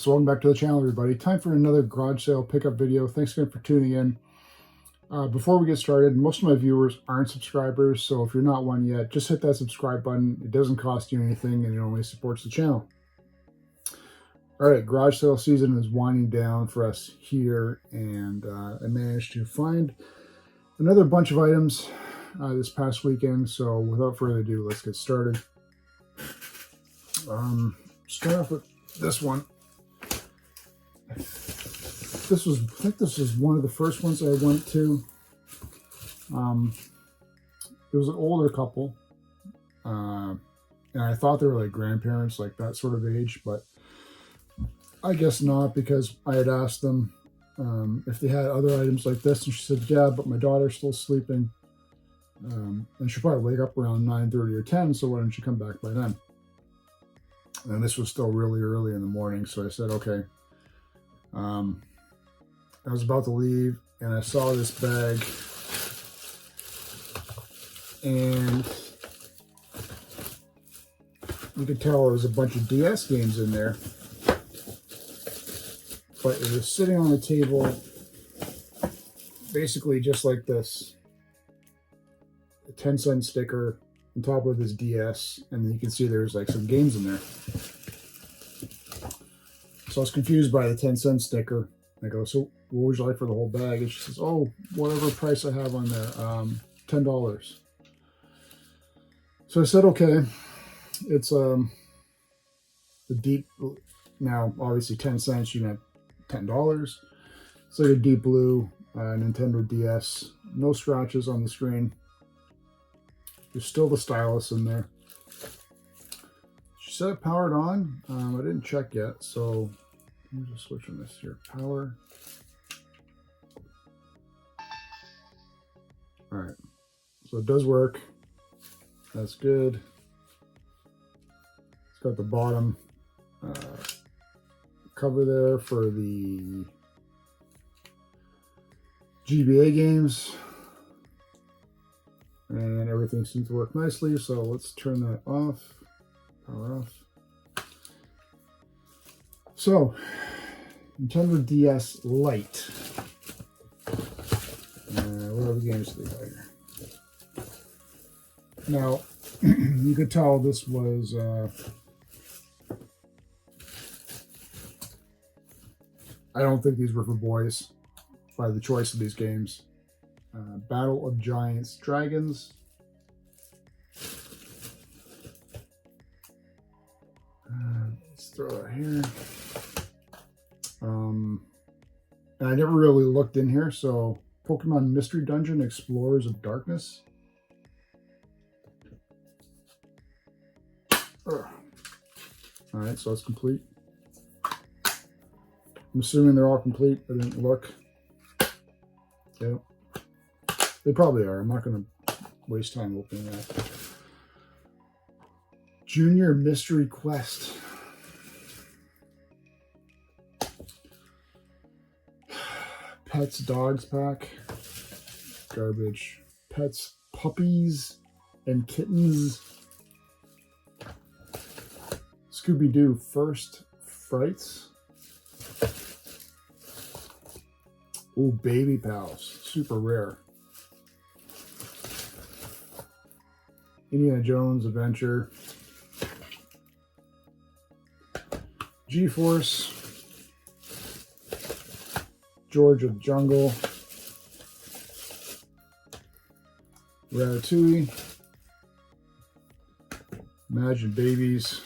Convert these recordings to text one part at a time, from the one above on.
So welcome back to the channel, everybody. Time for another garage sale pickup video. Thanks again for tuning in. Before we get started, most of my viewers aren't subscribers, so if you're not one yet, just hit that subscribe button. It doesn't cost you anything, and it only supports the channel. All right, garage sale season is winding down for us here, and I managed to find another bunch of items this past weekend. So without further ado, let's get started. Start off with this one. I think this was one of the first ones I went to. It was an older couple, and I thought they were like grandparents, like that sort of age, but I guess not, because I had asked them if they had other items like this, and she said, yeah, but my daughter's still sleeping, and she'll probably wake up around 9:30 or 10, so why don't you come back by then? And this was still really early in the morning, so I said, okay. I was about to leave, and I saw this bag, and you could tell there was a bunch of DS games in there, but it was sitting on the table basically just like this. A 10-cent sticker on top of this DS, and then you can see there's like some games in there. So I was confused by the 10-cent sticker. I go, so what would you like for the whole bag? And she says, oh, whatever price I have on there, $10. So I said, okay. It's the deep, now obviously 10 cents, you can have $10. It's like a deep blue Nintendo DS. No scratches on the screen. There's still the stylus in there. She said it powered on. I didn't check yet, so let me just switch on this here. Power. All right, so it does work. That's good. It's got the bottom cover there for the GBA games. And everything seems to work nicely, so let's turn that off. Power off. So, Nintendo DS Lite. What other games do they got here? Now, you could tell this was I don't think these were for boys by the choice of these games. Battle of Giants Dragons. Let's throw that here. And I never really looked in here, so Pokemon Mystery Dungeon Explorers of Darkness. Alright, so that's complete. I'm assuming they're all complete. I didn't look. Yep. They probably are. I'm not going to waste time opening that. Junior Mystery Quest. Pets Dogs Pack. Garbage. Pets Puppies and Kittens. Scooby-Doo First Frights. Oh, Baby Pals. Super rare. Indiana Jones Adventure. G-Force. George of the Jungle. Ratatouille. Imagine Babies.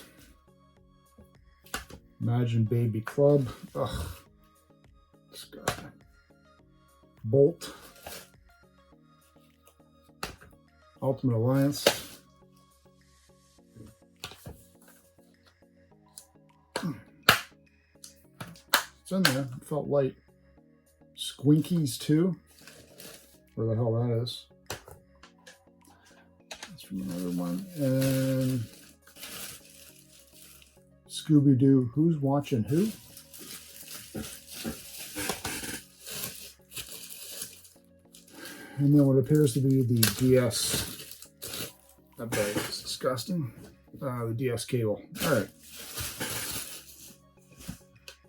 Imagine Baby Club. Ugh. This guy. Bolt. Ultimate Alliance. It's in there. It felt light. Squinkies 2. Where the hell that is. That's from another one. And Scooby-Doo Who's Watching Who? And then what appears to be the DS. That bag is disgusting. The DS cable. All right.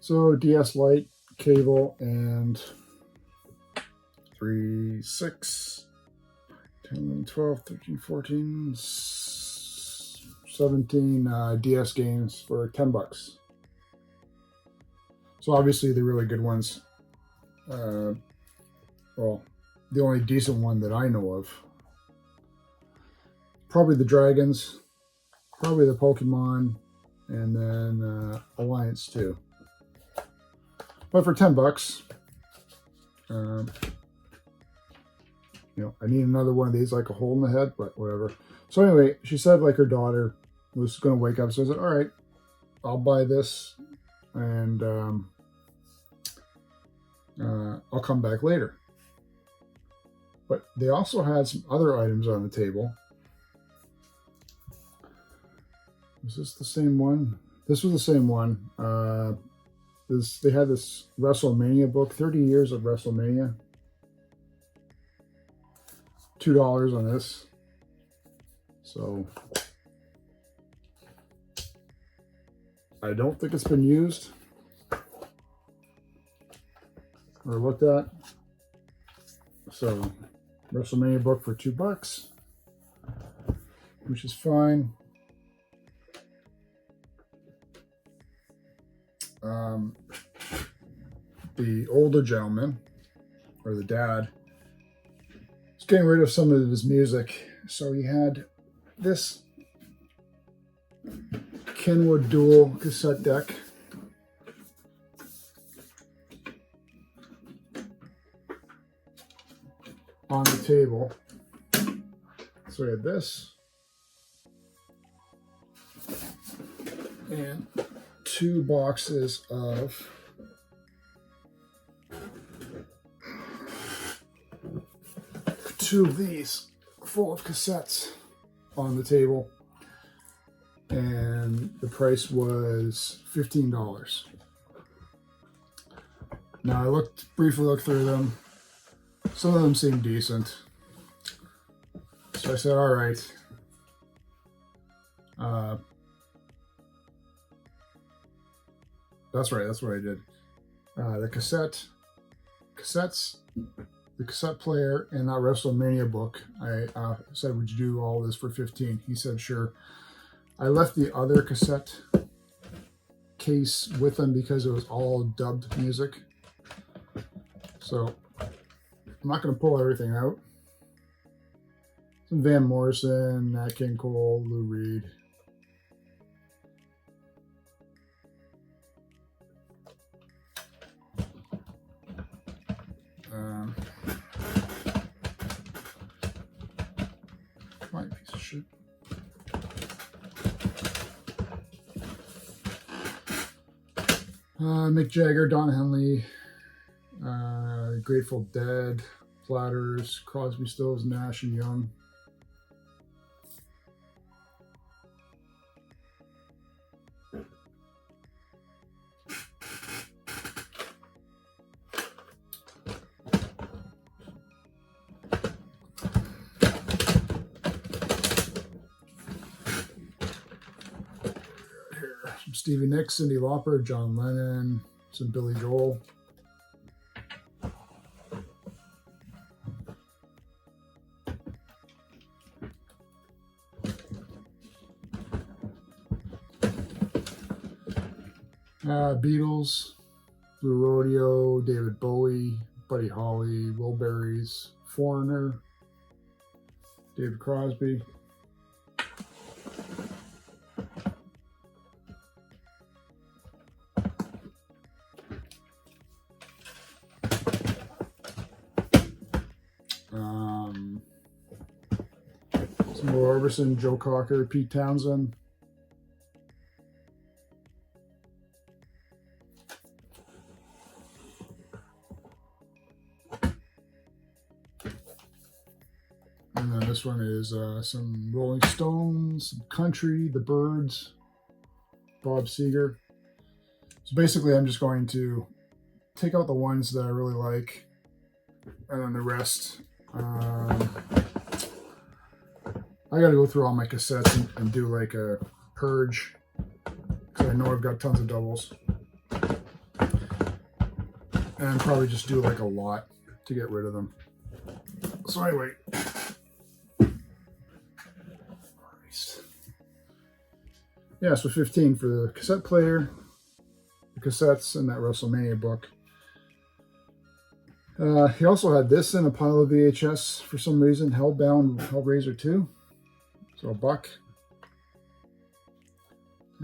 So Ds Lite cable and 3, 6, 10, 12, 13, 14, 17 DS games for $10. So obviously the really good ones. Well, the only decent one that I know of. Probably the Dragons, probably the Pokemon, and then Alliance 2. But for $10, you know, I need another one of these, like a hole in the head, but whatever. So anyway, she said like her daughter was going to wake up. So I said, all right, I'll buy this and I'll come back later. But they also had some other items on the table. Is this the same one? This was the same one. They had this WrestleMania book, 30 years of WrestleMania. $2 on this. So I don't think it's been used or looked at. So WrestleMania book for $2, which is fine. The older gentleman, or the dad, was getting rid of some of his music. So he had this Kenwood dual cassette deck. On the table. So we had this. And 2 boxes of two of these full of cassettes on the table, and the price was $15. Now I briefly looked through them. Some of them seemed decent, so I said, all right, that's right, that's what I did. The cassettes, the cassette player, and that WrestleMania book. I said, would you do all this for $15? He said, sure. I left the other cassette case with them because it was all dubbed music. So I'm not going to pull everything out. Some Van Morrison, Nat King Cole, Lou Reed. My piece of shit. Mick Jagger, Don Henley, Grateful Dead, Platters, Crosby, Stills, Nash and Young. Some Stevie Nicks, Cyndi Lauper, John Lennon, some Billy Joel. Beatles, Blue Rodeo, David Bowie, Buddy Holly, Wilburys, Foreigner, David Crosby. Some Roy Orbison, Joe Cocker, Pete Townsend. And then this one is some Rolling Stones, some country, the Byrds, Bob Seger. So basically I'm just going to take out the ones that I really like, and then the rest. I got to go through all my cassettes and do like a purge, because I know I've got tons of doubles. and probably just do like a lot to get rid of them. So anyway, yeah, so 15 for the cassette player, the cassettes, and that WrestleMania book. He also had this in a pile of VHS for some reason, Hellbound Hellraiser 2. So $1.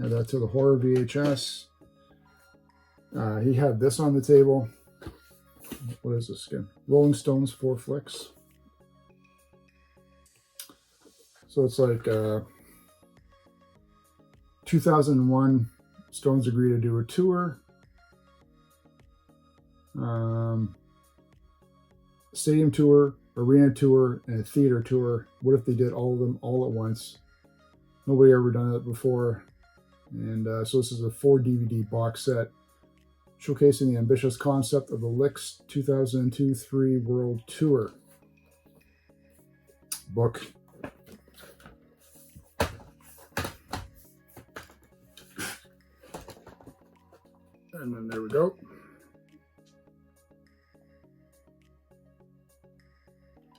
Add that to the horror VHS. He had this on the table. What is this again? Rolling Stones 4 Flicks. So it's like 2001, Stones agreed to do a tour. Stadium tour, arena tour, and a theater tour. What if they did all of them all at once? Nobody ever done that before. And so this is a 4 DVD box set showcasing the ambitious concept of the Licks 2002-03 World Tour. Book. And then there we go.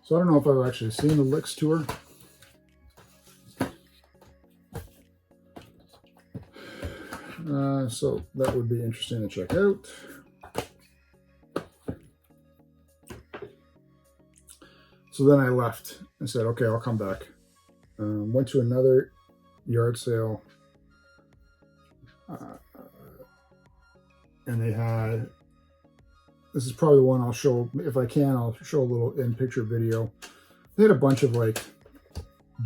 So I don't know if I've actually seen the Licks tour. So that would be interesting to check out. So then I left and said, okay, I'll come back. Went to another yard sale. And they had, this is probably one I'll show, if I can, I'll show a little in-picture video. They had a bunch of like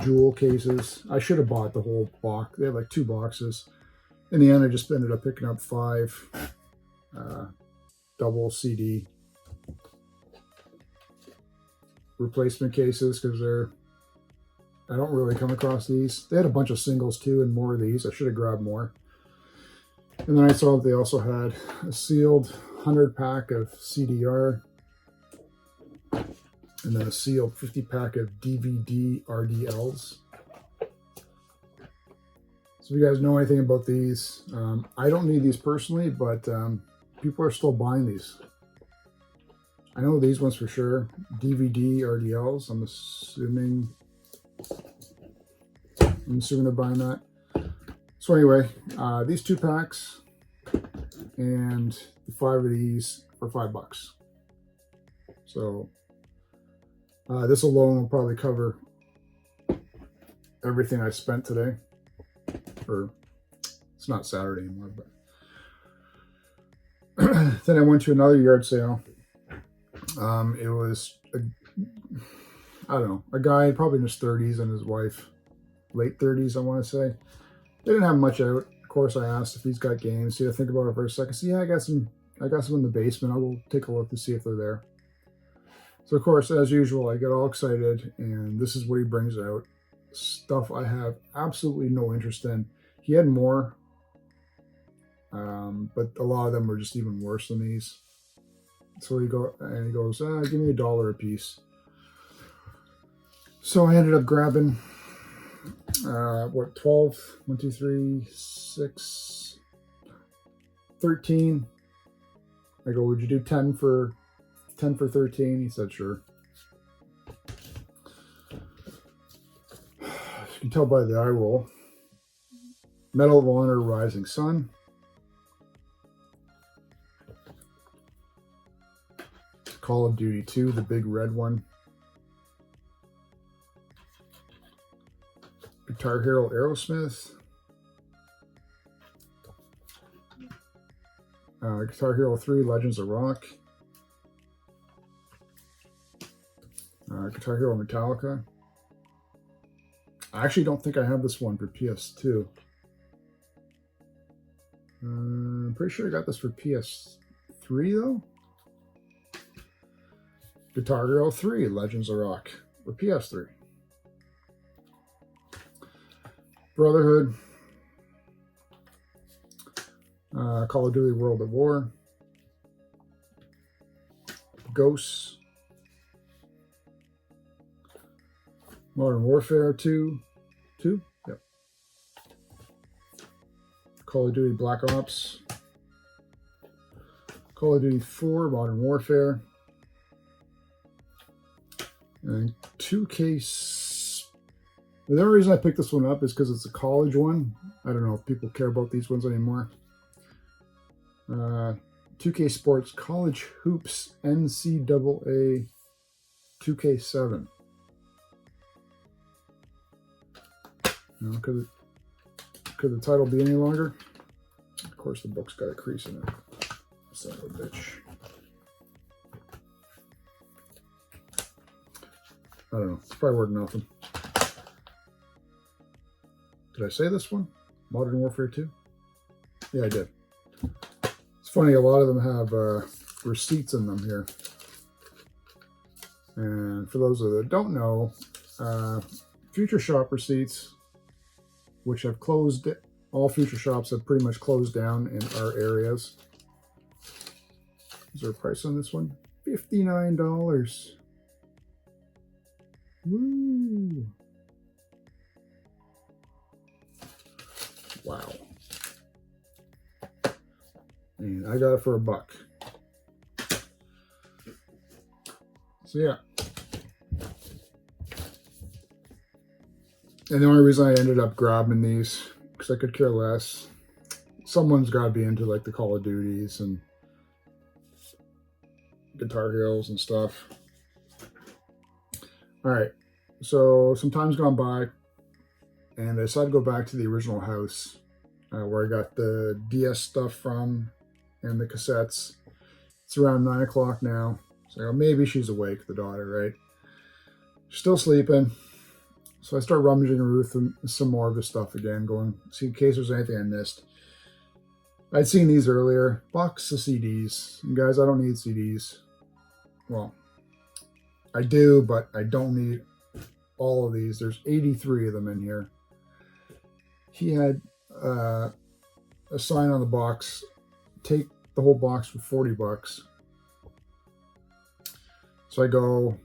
jewel cases. I should have bought the whole box. They had like 2 boxes. In the end, I just ended up picking up 5 double CD replacement cases because I don't really come across these. They had a bunch of singles too and more of these. I should have grabbed more. And then I saw that they also had a sealed 100 pack of CDR and then a sealed 50 pack of DVD RDLs. So if you guys know anything about these, I don't need these personally, but people are still buying these. I know these ones for sure. DVD RDLs, I'm assuming they're buying that. So anyway, these 2 packs and the 5 of these for $5. So this alone will probably cover everything I spent today. Or it's not Saturday anymore, but then I went to another yard sale. It was I don't know, a guy probably in his 30s and his wife late 30s, I want to say. They didn't have much out. Of course, I asked if he's got games. See, I think about it for a second. See, yeah, I got some in the basement. I'll go take a look to see if they're there. So of course, as usual, I get all excited, and this is what he brings out. Stuff I have absolutely no interest in. He had more, but a lot of them were just even worse than these. So he goes, give me $1 a piece. So I ended up grabbing, 12, 1, 2, 3, 6, 13. I go, would you do 10 for 13? He said, sure. You can tell by the eye roll. Medal of Honor Rising Sun. Call of Duty 2, the big red one. Guitar Hero Aerosmith. Guitar Hero 3, Legends of Rock. Guitar Hero Metallica. I actually don't think I have this one for PS2. I'm pretty sure I got this for PS3 though. Guitar Hero 3, Legends of Rock for PS3. Brotherhood. Call of Duty World at War. Ghosts. Modern Warfare 2. Yep. Call of Duty Black Ops. Call of Duty 4, Modern Warfare, and 2K. The only reason I picked this one up is because it's a college one. I don't know if people care about these ones anymore. 2K Sports College Hoops NCAA 2K7. No, could the title be any longer? Of course, the book's got a crease in it. Son of a bitch. I don't know. It's probably worth nothing. Did I say this one? Modern Warfare 2? Yeah, I did. It's funny, a lot of them have receipts in them here. And for those that don't know, Future Shop receipts, which have closed, all Future Shops have pretty much closed down in our areas. Is there a price on this one? $59. Woo! Wow. And I got it for $1. So yeah. And the only reason I ended up grabbing these, because I could care less. Someone's got to be into like the Call of Duties and Guitar Heroes and stuff. All right. So some time's gone by, and I decided to go back to the original house where I got the DS stuff from and the cassettes. It's around 9 o'clock now. So maybe she's awake, the daughter, right? Still sleeping. So I start rummaging through some more of the stuff again, going, see in case there's anything I missed. I'd seen these earlier. Box of CDs. And guys, I don't need CDs. Well, I do, but I don't need all of these. There's 83 of them in here. He had a sign on the box, take the whole box for $40. So I go,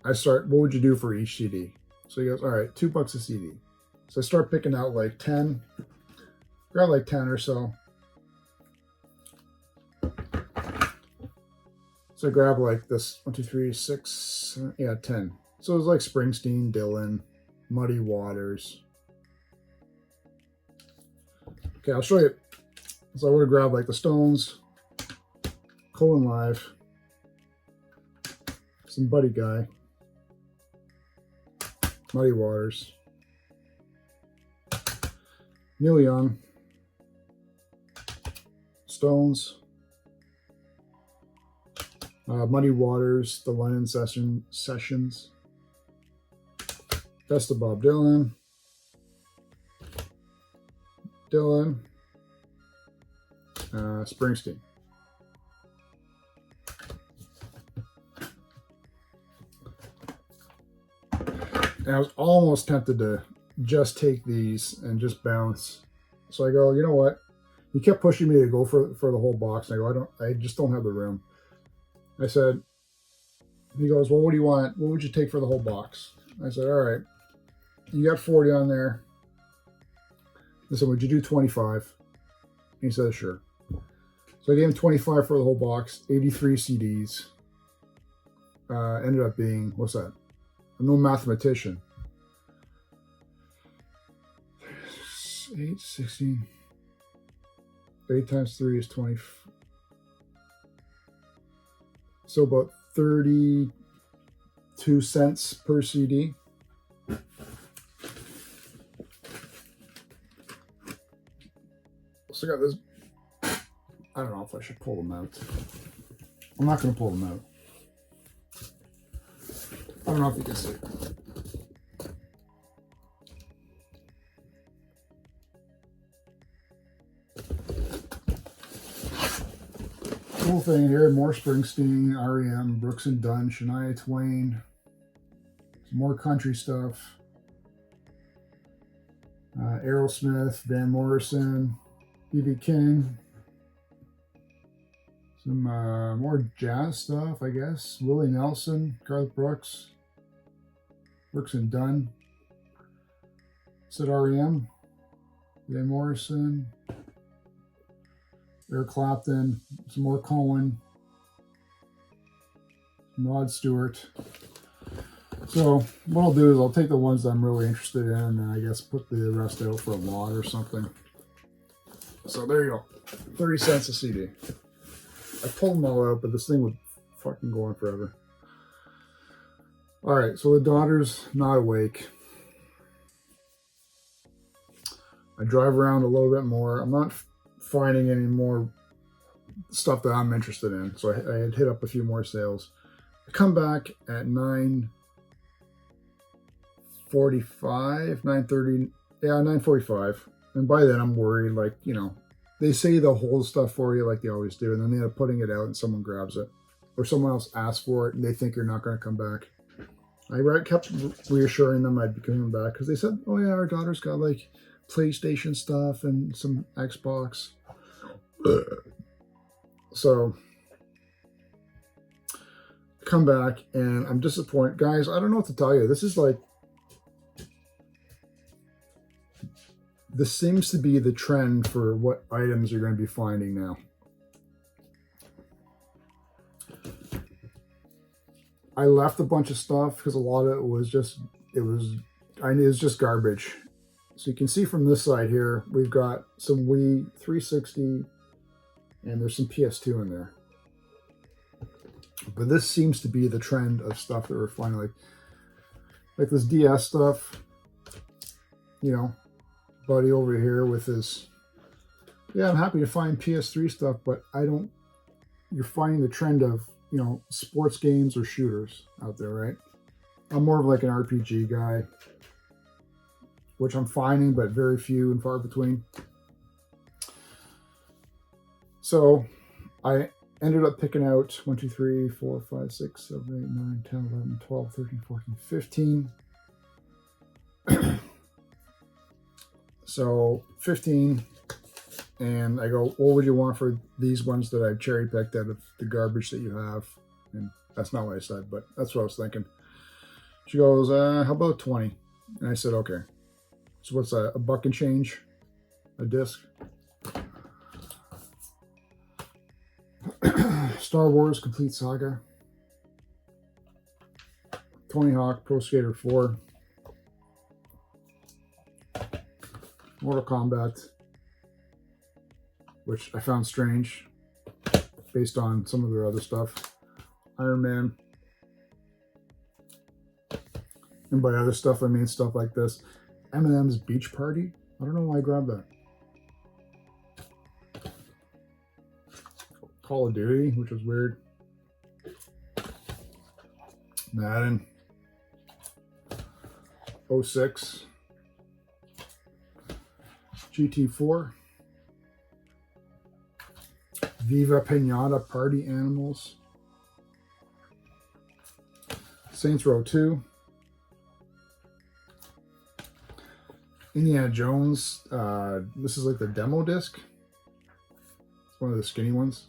I start, what would you do for each CD? So he goes, all right, $2 a CD. So I start picking out like 10, grab like 10 or so. So I grab like this, 1, 2, 3, 6, yeah, 10. So it was like Springsteen, Dylan, Muddy Waters. Okay, I'll show you. So I would have grabbed like the Stones, Colin Live, some Buddy Guy, Muddy Waters, Neil Young, Stones, Muddy Waters, the London Sessions, Best of Bob Dylan, Springsteen. And I was almost tempted to just take these and just bounce. So I go, you know what? He kept pushing me to go for the whole box. And I go, I just don't have the room. I said, he goes, well, what do you want? What would you take for the whole box? I said, all right, you got 40 on there. I said, would you do 25? He said, sure. So I gave him 25 for the whole box, 83 CDs. Ended up being, what's that? I'm no mathematician. 8, 16. 8 times 3 is 20. So about 32 cents per CD. So I got this. I don't know if I should pull them out. I'm not going to pull them out. I don't know if you can see. Cool thing here, more Springsteen, REM, Brooks and Dunn, Shania Twain, some more country stuff, Aerosmith, Van Morrison, B.B. King, some more jazz stuff, I guess, Willie Nelson, Garth Brooks, Brooks and Dunn, said REM, Van Morrison, Eric Clapton, some more Cohen, Rod Stewart. So what I'll do is I'll take the ones that I'm really interested in and I guess put the rest out for a lot or something. So there you go. 30 cents a CD. I pulled them all out, but this thing would fucking go on forever. All right, so the daughter's not awake. I drive around a little bit more. I'm not finding any more stuff that I'm interested in. So I had hit up a few more sales. I come back at 9:45, 9:30, yeah, 9:45. And by then I'm worried, like, you know, they say they'll hold stuff for you like they always do. And then they end up putting it out and someone grabs it. Or someone else asks for it and they think you're not going to come back. I kept reassuring them I'd be coming back because they said, oh yeah, our daughter's got like PlayStation stuff and some Xbox. So come back and I'm disappointed. Guys, I don't know what to tell you. This is like, this seems to be the trend for what items you're going to be finding now. I left a bunch of stuff because a lot of it was just, it was just garbage. So you can see from this side here, we've got some Wii 360 and there's some PS2 in there. But this seems to be the trend of stuff that we're finding, like this DS stuff, you know, buddy over here with his, yeah, I'm happy to find PS3 stuff, but you're finding the trend of, you know, sports games or shooters out there, right? I'm more of like an RPG guy, which I'm finding, but very few and far between. So I ended up picking out 1, 2, 3, 4, 5, 6, 7, 8, 9, 10, 11, 12, 13, 14, 15. So 15. And I go, what would you want for these ones that I've cherry picked out of the garbage that you have? And that's not what I said, but that's what I was thinking. She goes, how about 20? And I said, okay. So what's that, a buck and change? A disc? Star Wars Complete Saga. Tony Hawk Pro Skater 4. Mortal Kombat, which I found strange based on some of their other stuff. Iron Man. And by other stuff, I mean stuff like this. Eminem's Beach Party. I don't know why I grabbed that. Call of Duty, which was weird. Madden. 06. GT4. Viva Pinata Party Animals. Saints Row 2. Indiana Jones. This is like the demo disc. It's one of the skinny ones.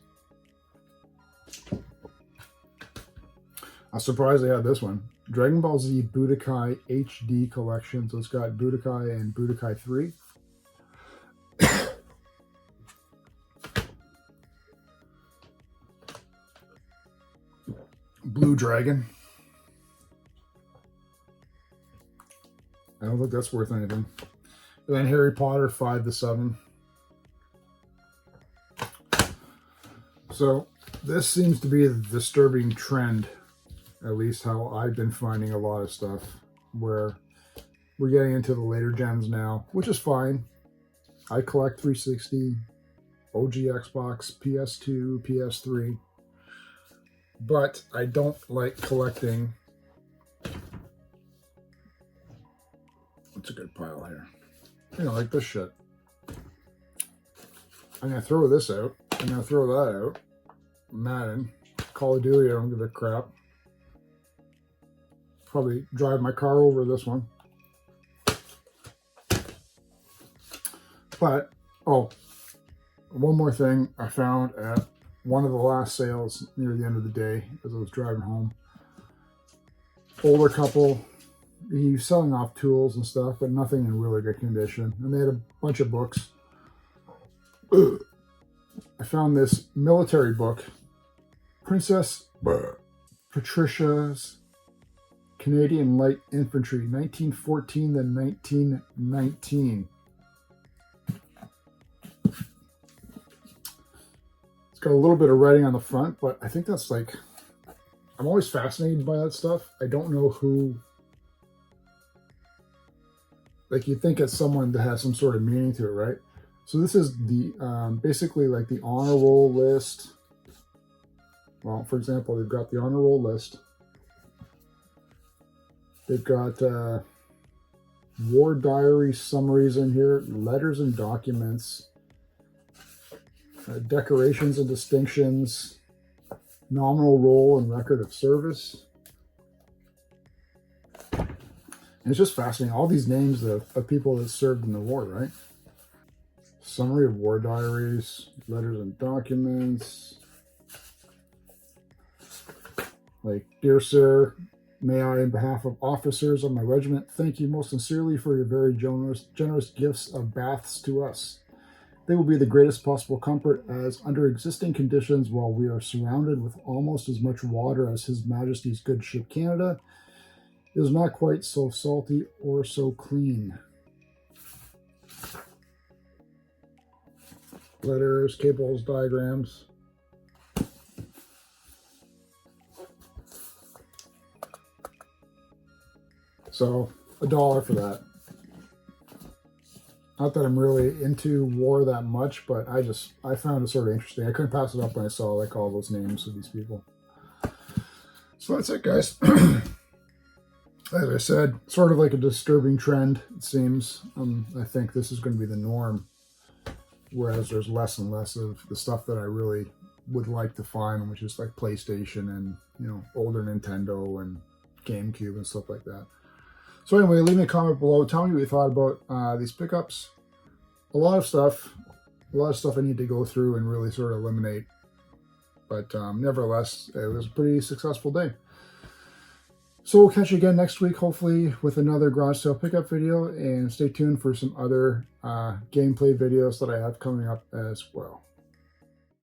I'm surprised they had this one. Dragon Ball Z Budokai HD Collection. So it's got Budokai and Budokai 3. Blue Dragon. I don't think that's worth anything. And then Harry Potter 5 to 7. So this seems to be a disturbing trend, at least how I've been finding a lot of stuff, where we're getting into the later gens now, which is fine. I collect 360, OG Xbox, PS2, PS3, but I don't like collecting. It's a good pile here. You know, like this shit. I'm gonna throw this out. I'm gonna throw that out. Madden, Call of Duty, I don't give a crap. Probably drive my car over this one. But, oh, one more thing I found at one of the last sales near the end of the day as I was driving home. Older couple, he was selling off tools and stuff, but nothing in really good condition. And they had a bunch of books. I found this military book, Princess Patricia's Canadian Light Infantry, 1914 to 1919. It's got a little bit of writing on the front, but I think that's like, I'm always fascinated by that stuff. I don't know who, like you think it's someone that has some sort of meaning to it, right? So this is the, basically like the honor roll list. Well, for example, they've got the honor roll list. They've got war diary summaries in here, letters and documents, decorations and distinctions, nominal roll and record of service. And it's just fascinating. All these names of people that served in the war, right? Summary of war diaries, letters and documents. Like, dear sir, may I, on behalf of officers of my regiment, thank you most sincerely for your very generous gifts of baths to us. They will be the greatest possible comfort, as under existing conditions, while we are surrounded with almost as much water as His Majesty's good ship Canada, it is not quite so salty or so clean. Letters, cables, diagrams. So $1 for that. Not that I'm really into war that much, but I found it sort of interesting. I couldn't pass it up when I saw like all those names of these people. So that's it, guys. As I said, sort of like a disturbing trend, it seems. I think this is going to be the norm, whereas there's less and less of the stuff that I really would like to find, which is like PlayStation and, you know, older Nintendo and Gamecube and stuff like that. So anyway, leave me a comment below. Tell me what you thought about these pickups. A lot of stuff I need to go through and really sort of eliminate. But nevertheless, it was a pretty successful day. So we'll catch you again next week, hopefully with another garage sale pickup video. And stay tuned for some other gameplay videos that I have coming up as well.